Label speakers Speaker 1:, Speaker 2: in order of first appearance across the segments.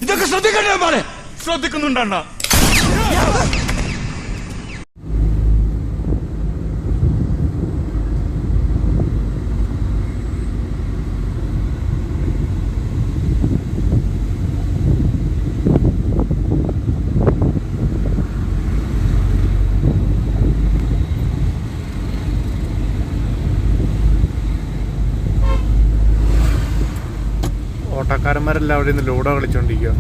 Speaker 1: ഇതൊക്കെ ശ്രദ്ധിക്കണ്ടേ മോനെ? ശ്രദ്ധിക്കുന്നുണ്ടണ്ണ.
Speaker 2: ഓട്ടക്കാരന്മാരെല്ലാം അവിടെ നിന്ന് ലൂഡോ കളിച്ചോണ്ടിരിക്കുക.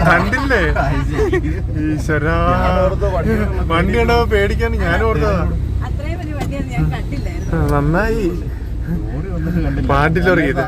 Speaker 2: കണ്ടില്ലേ ഈശ്വരാ, വണ്ടി ഉണ്ടോ പേടിക്കാൻ ഞാൻ ഓർത്തതാ. നന്നായി പാട്ടിലറിയത്.